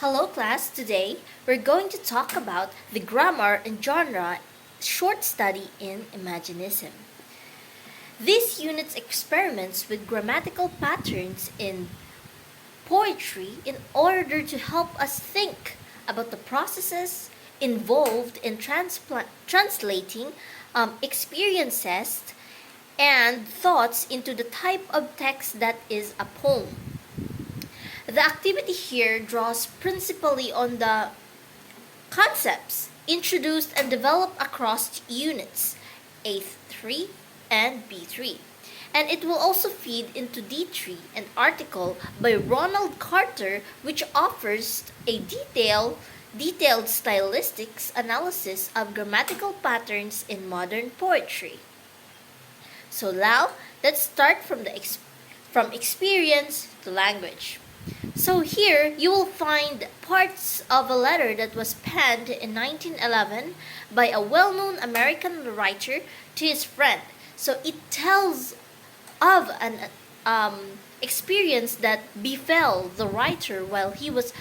Hello class, today we're going to talk about the grammar and genre short study in Imagism. This unit experiments with grammatical patterns in poetry in order to help us think about the processes involved in translating experiences and thoughts into the type of text that is a poem. The activity here draws principally on the concepts introduced and developed across units A3 and B3. And it will also feed into D3, an article by Ronald Carter which offers a detailed stylistics analysis of grammatical patterns in modern poetry. So now, let's start from experience to language. So here you will find parts of a letter that was penned in 1911 by a well-known American writer to his friend. So it tells of an experience that befell the writer while he was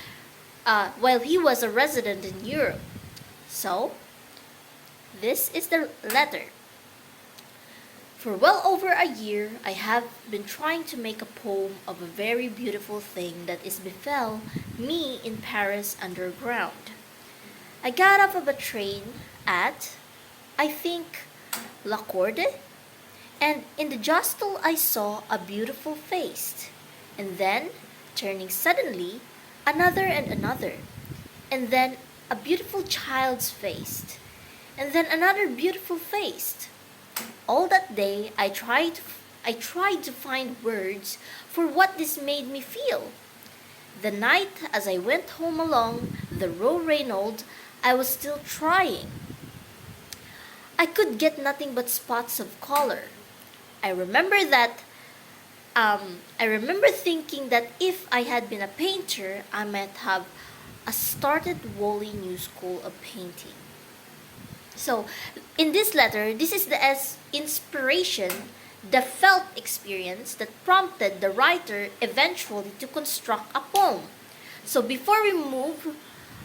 a resident in Europe. So this is the letter. For well over a year, I have been trying to make a poem of a very beautiful thing that is befell me in Paris underground. I got off of a train at, I think, La Corde, and in the jostle I saw a beautiful face, and then, turning suddenly, another and another, and then a beautiful child's face, and then another beautiful face. All that day I tried to find words for what this made me feel. The night as I went home along the Row Reynolds, I was still trying. I could get nothing but spots of color. I remember that I remember thinking that if I had been a painter, I might have started Wally New School of Painting. So, in this letter, this is the inspiration, the felt experience that prompted the writer eventually to construct a poem. So, before we move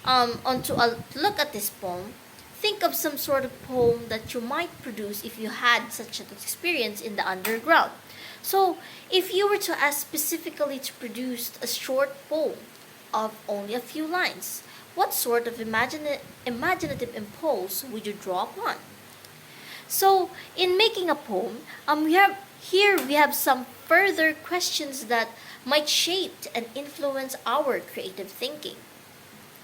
on to a look at this poem, think of some sort of poem that you might produce if you had such an experience in the underground. So, if you were to ask specifically to produce a short poem of only a few lines, what sort of imaginative impulse would you draw upon? So, in making a poem, we have some further questions that might shape and influence our creative thinking.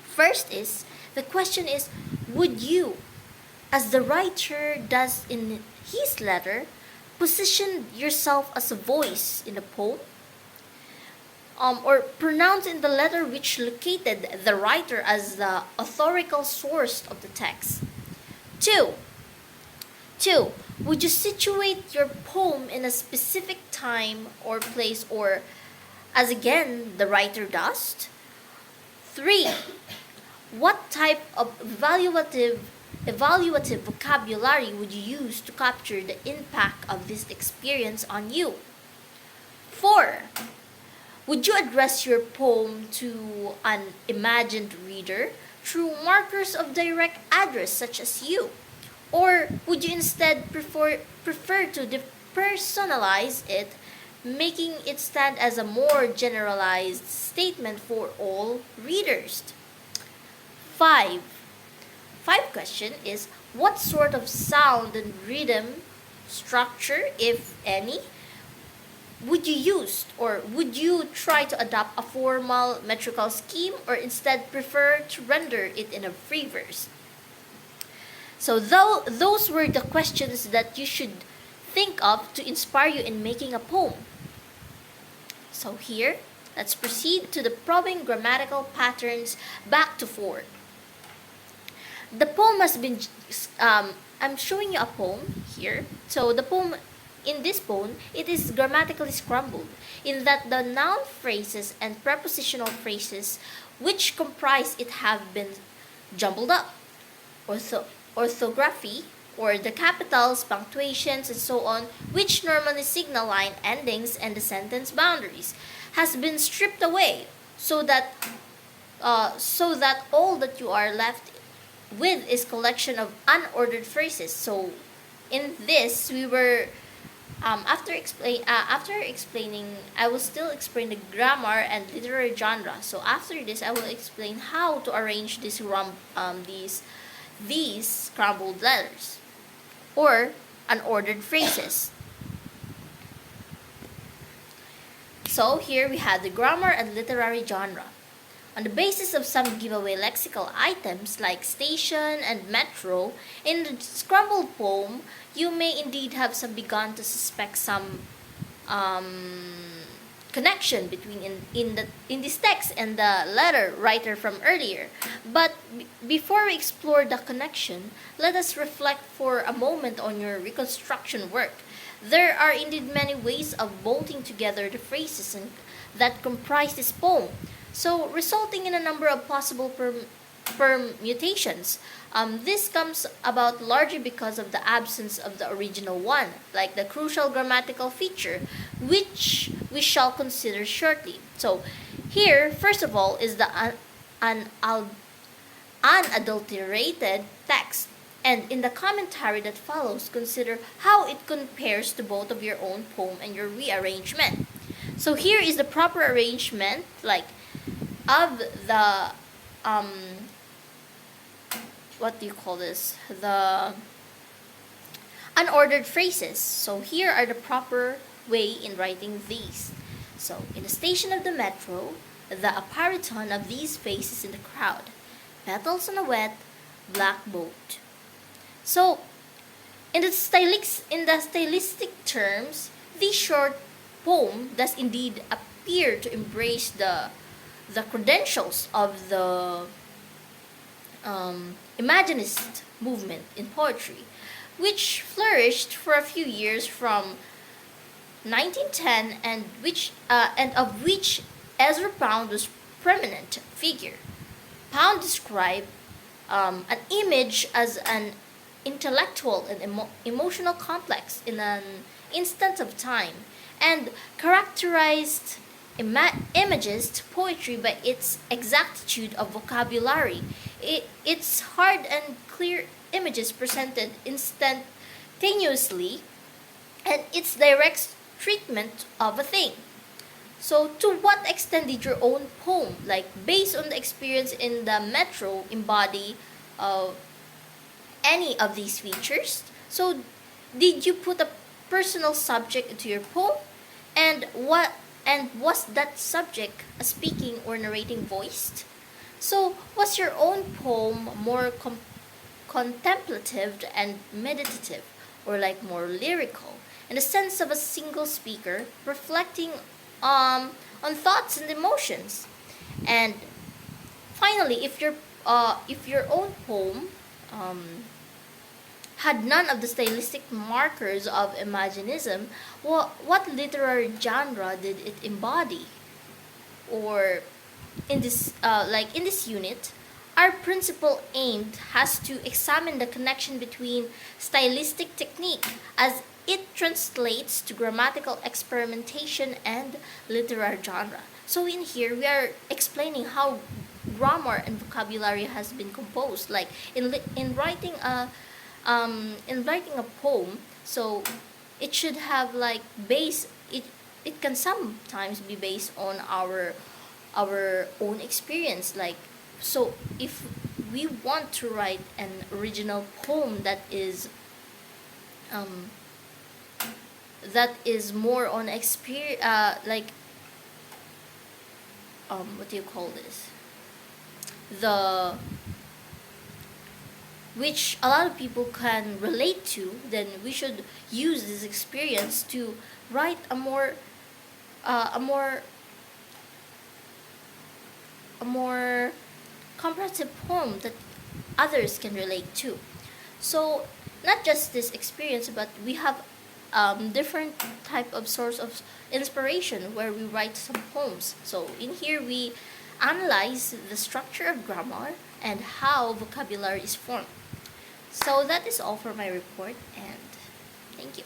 First is the question is, would you, as the writer does in his letter, position yourself as a voice in the poem? Or pronounce in the letter which located the writer as the authorical source of the text. Two, two, would you situate your poem in a specific time or place, or as again the writer does? Three, what type of evaluative vocabulary would you use to capture the impact of this experience on you? Four, would you address your poem to an imagined reader through markers of direct address such as you? Or would you instead prefer to depersonalize it, making it stand as a more generalized statement for all readers? Five. Five question is, what sort of sound and rhythm structure, if any, would you use, or would you try to adopt a formal metrical scheme, or instead prefer to render it in a free verse? So those were the questions that you should think of to inspire you in making a poem. So here, let's proceed to the probing grammatical patterns back to forth. The poem has been, I'm showing you a poem here. So the poem, in this poem, it is grammatically scrambled in that the noun phrases and prepositional phrases which comprise it have been jumbled up. Orthography, or the capitals, punctuations, and so on, which normally signal line endings and the sentence boundaries, has been stripped away so that so that all that you are left with is collection of unordered phrases. So in this, we were after explaining, I will still explain the grammar and literary genre. So after this, I will explain how to arrange these scrambled letters or unordered phrases. So here we have the grammar and literary genre. On the basis of some giveaway lexical items like station and metro, in the scrambled poem, you may indeed have some begun to suspect some connection between in this text and the letter writer from earlier. But before we explore the connection, let us reflect for a moment on your reconstruction work. There are indeed many ways of bolting together the phrases that comprise this poem, so resulting in a number of possible permutations. This comes about largely because of the absence of the original one, like the crucial grammatical feature, which we shall consider shortly. So, here, first of all, is the unadulterated text. And in the commentary that follows, consider how it compares to both of your own poem and your rearrangement. So here is the proper arrangement, like of the what do you call this? The unordered phrases. So here are the proper way in writing these. So in the station of the metro, the appariton of these faces in the crowd, petals on a wet black boat. So in the stylistic terms, this short poem does indeed appear to embrace the credentials of the Imaginist movement in poetry, which flourished for a few years from 1910 and of which Ezra Pound was prominent figure. Pound described an image as an intellectual and emotional complex in an instant of time, and characterized Imagist poetry by its exactitude of vocabulary. Its hard and clear images presented instantaneously, and its direct treatment of a thing. So, to what extent did your own poem, like based on the experience in the metro, embody uh, any of these features? So, did you put a personal subject into your poem? And was that subject a speaking or narrating voiced? So, was your own poem more contemplative and meditative, or like more lyrical, in the sense of a single speaker reflecting on thoughts and emotions? And finally, if your own poem had none of the stylistic markers of Imaginism, what literary genre did it embody? Or in this unit, our principal aim has to examine the connection between stylistic technique as it translates to grammatical experimentation and literary genre. So in here, we are explaining how grammar and vocabulary has been composed. Like in writing a poem, so it should have like base. It can sometimes be based on our own experience. Like, so if we want to write an original poem um that is more on experience, like what do you call this, the which a lot of people can relate to, then we should use this experience to write a more a more comprehensive poem that others can relate to. So not just this experience, but we have different type of source of inspiration where we write some poems. So in here we analyze the structure of grammar and how vocabulary is formed. So that is all for my report, and thank you.